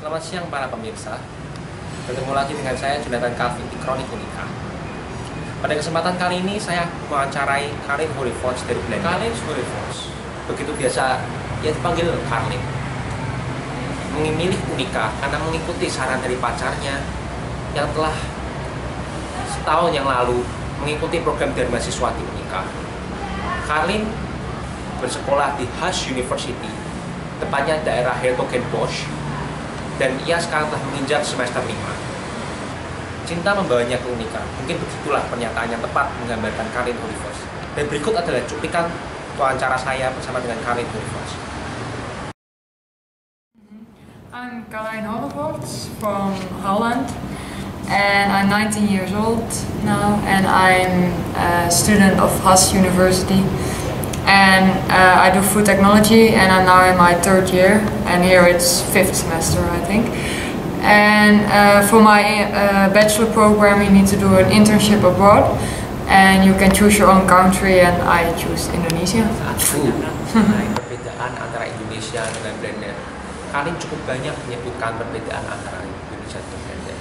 Selamat siang para pemirsa, bertemu lagi dengan saya Jonathan Calvin di Kronik Unika. Pada kesempatan kali ini saya mewawancarai Karlijn Horrevorts dari Belanda. Karlijn Horrevorts, begitu biasa ia dipanggil Karlijn, memilih Unika karena mengikuti saran dari pacarnya yang telah setahun yang lalu mengikuti program dari mahasiswa di Unika. Karlijn bersekolah di HAS University, tepatnya daerah Hertogenbosch, dan ia sekarang telah menginjak semester 5. Cinta membawanya ke Unika. Mungkin begitulah pernyataan yang tepat menggambarkan Karlijn Horrevorts. Dan berikut adalah cuplikan wawancara saya bersama dengan Karlijn Horrevorts. I'm Karlijn Horrevorts from Holland, and I'm 19 years old now, and I'm a student of HAS University. And I do food technology, and I'm now in my 3rd year, and here it's 5th semester, I think. And for my bachelor program you need to do an internship abroad, and you can choose your own country, and I choose Indonesia. Perbedaan antara Indonesia dengan Belanda. Karlijn cukup banyak menyebutkan perbedaan antara Indonesia dan Belanda.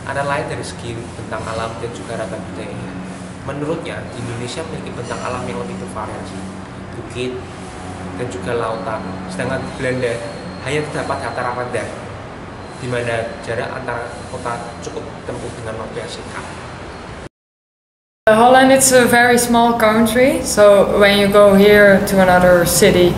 Antara lain dari segi bentang alam dan juga ragam budayanya. Menurutnya, Indonesia memiliki bentang alam yang lebih bervariasi, bukit, dan juga lautan. Sedangkan Belanda hanya terdapat dataran rendah, di mana jarak antara kota cukup tempuh dengan waktu yang singkat. Holland, it's a very small country, so when you go here to another city,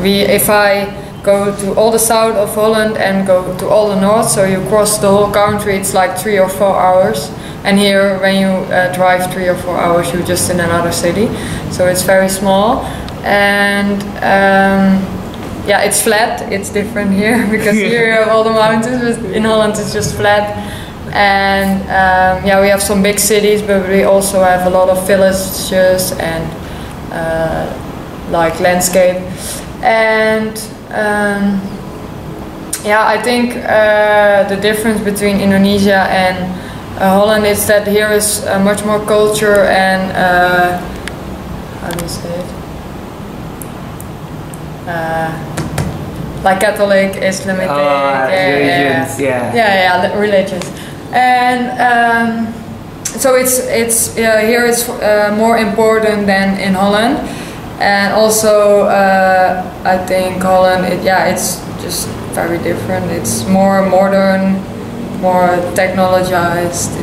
if I go to all the south of Holland and go to all the north, so you cross the whole country, it's like 3 or 4 hours. And here, when you drive 3 or 4 hours, you're just in another city. So it's very small, and yeah, it's flat. It's different here because here you have all the mountains. But in Holland, it's just flat. And yeah, we have some big cities, but we also have a lot of villages and like landscape. And yeah, I think the difference between Indonesia and Holland is that here is much more culture and how do you say it? Like Catholic, Islamic, religions, religions, and so it's here it's more important than in Holland, and also I think Holland, it's just very different. It's more modern, more technologized.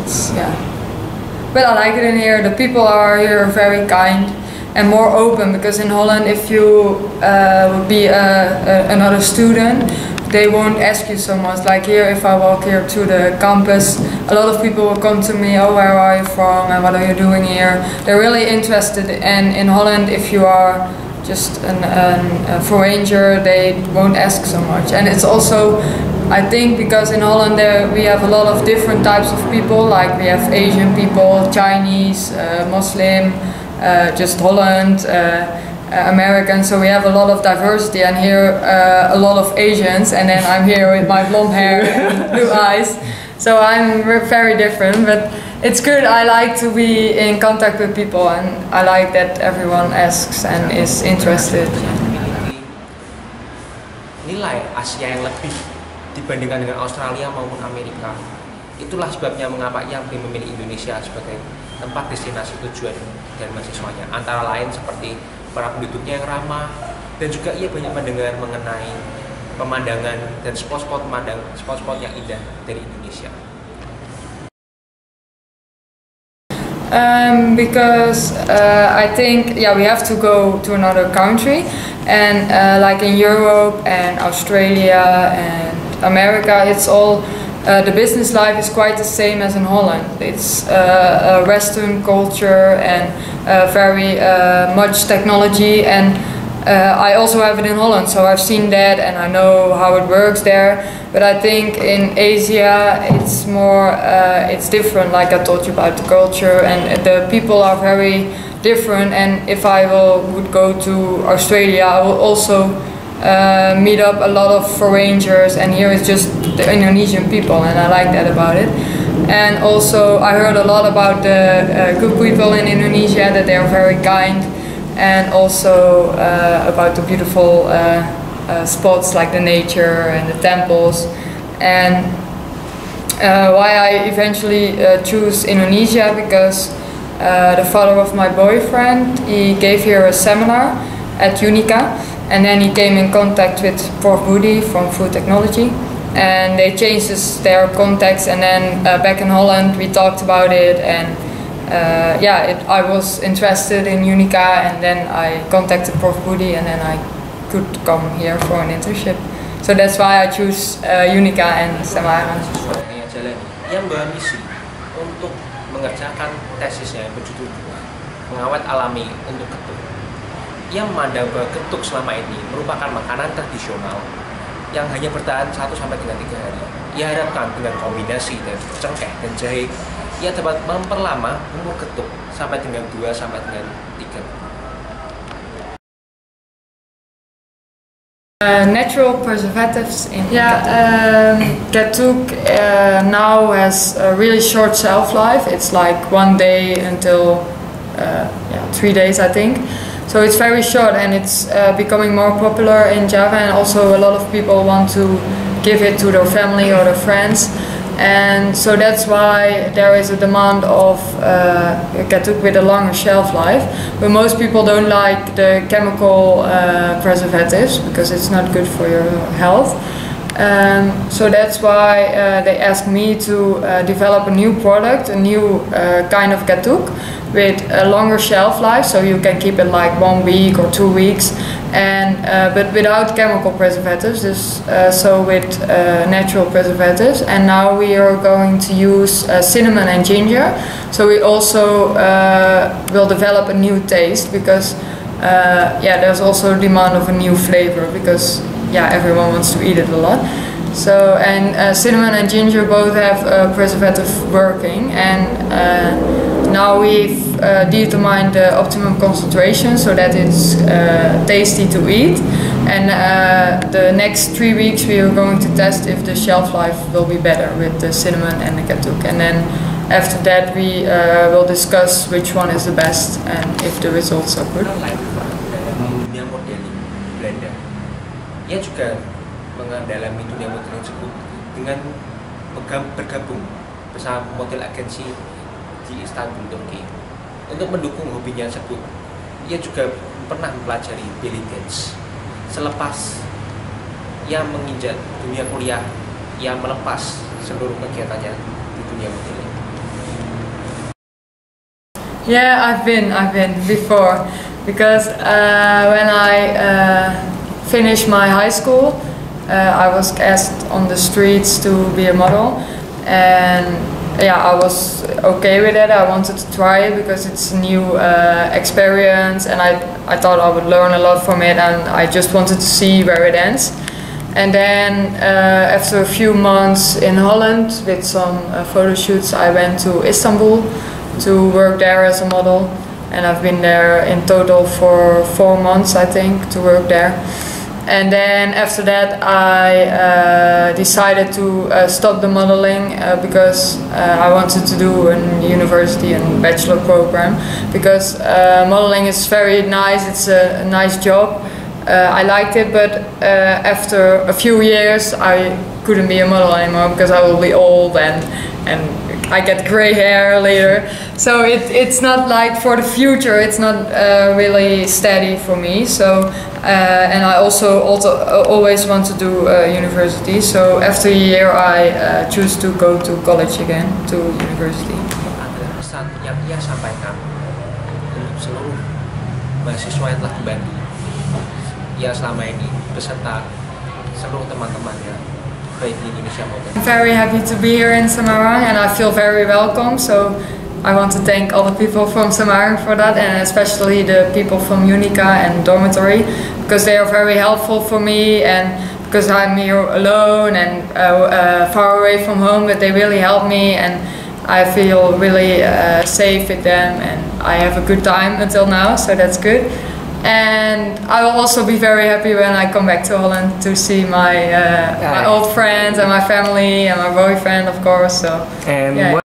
But I like it in here. The people are here very kind and more open, because in Holland, if you would be another student, they won't ask you so much. Like here, if I walk here to the campus, a lot of people will come to me, oh, where are you from and what are you doing here? They're really interested. And in Holland, if you are just a foreigner, they won't ask so much. And it's also, I think, because in Holland we have a lot of different types of people. Like we have Asian people, Chinese, Muslim, just Holland, American. So we have a lot of diversity, and here a lot of Asians. And then I'm here with my blonde hair and blue eyes. So I'm very different, but it's good. I like to be in contact with people, and I like that everyone asks and is interested. Nilai Asia yang lebih dibandingkan dengan Australia maupun Amerika. Itulah sebabnya mengapa ia lebih memilih Indonesia sebagai tempat destinasi tujuan dan mahasiswanya. Antara lain seperti para penduduknya yang ramah, dan juga ia banyak mendengar mengenai pemandangan dan spot-spot yang indah dari Indonesia. Because I think we have to go to another country, and like in Europe and Australia and America, it's all the business life is quite the same as in Holland. It's a Western culture and very much technology, and I also have it in Holland, so I've seen that and I know how it works there. But I think in Asia it's more, it's different, like I told you about the culture, and the people are very different. And if I would go to Australia, I will also meet up a lot of foreigners, and here it's just the Indonesian people, and I like that about it. And also I heard a lot about the good people in Indonesia, that they are very kind, and also about the beautiful spots like the nature and the temples. And why I eventually choose Indonesia, because the father of my boyfriend, he gave here a seminar at Unica, and then he came in contact with Prof. Budi from Food Technology, and they changed their contacts, and then back in Holland we talked about it, and I was interested in Unica, and then I contacted Prof. Budi, and then I could come here for an internship. So that's why I choose Unica and Semarang. Yang bermisi untuk mengerjakan tesisnya berjudul Pengawet Alami untuk Ketuk. Yang memandang bahwa ketuk selama ini merupakan makanan tradisional yang hanya bertahan 1 sampai dengan 3 hari. Ia harapkan dengan kombinasi dari cengkeh dan jahe, ia dapat memperlama umur ketuk sampai dengan 2 sampai dengan 3. Natural preservatives in ketuk now has a really short shelf life. It's like 1 day until 3 days, I think. So it's very short, and it's becoming more popular in Java, and also a lot of people want to give it to their family or their friends. And so that's why there is a demand of ketuk with a longer shelf life. But most people don't like the chemical preservatives, because it's not good for your health. So that's why they asked me to develop a new product, a new kind of ketuk with a longer shelf life, so you can keep it like 1 week or 2 weeks, and but without chemical preservatives, so with natural preservatives. And now we are going to use cinnamon and ginger. So we also will develop a new taste, because there's also demand of a new flavor, because everyone wants to eat it a lot. So, and cinnamon and ginger both have preservative working, and now we've determined the optimum concentration so that it's tasty to eat. And the next 3 weeks we are going to test if the shelf life will be better with the cinnamon and the ketuk. And then after that we will discuss which one is the best and if the results are good. Dunia modeling Belanda, ia juga mendalami dunia modeling tersebut dengan bergabung bersama model agensi di Istanbul, Turki. Untuk mendukung hobinya tersebut, ia juga pernah mempelajari belly dance. Selepas ia menginjak dunia kuliah, ia melepas seluruh kegiatannya di dunia modeling. Yeah, I've been before, because when I finished my high school, I was asked on the streets to be a model, and I was okay with it. I wanted to try it because it's a new experience, and I thought I would learn a lot from it, and I just wanted to see where it ends. And then after a few months in Holland with some photo shoots, I went to Istanbul to work there as a model, and I've been there in total for 4 months, I think, to work there. And then after that I decided to stop the modeling because I wanted to do a university and bachelor program, because modeling is very nice, it's a nice job. I liked it, but after a few years I couldn't be a model anymore, because I will be old and I get gray hair later. So it's not like for the future, it's not really steady for me. So and I also always want to do university. So after a year I choose to go to college again, to university. Ada pesan yang ia sampaikan untuk seluruh mahasiswa yang telah kembali, ia selama ini beserta seluruh teman-temannya baik di Indonesia maupun. I'm very happy to be here in Semarang and I feel very welcome. So I want to thank all the people from Semarang for that, and especially the people from Unica and dormitory, because they are very helpful for me, and because I'm here alone and far away from home, but they really help me, and I feel really safe with them, and I have a good time until now, so that's good. And I will also be very happy when I come back to Holland to see my old friends and my family and my boyfriend, of course. So And yeah.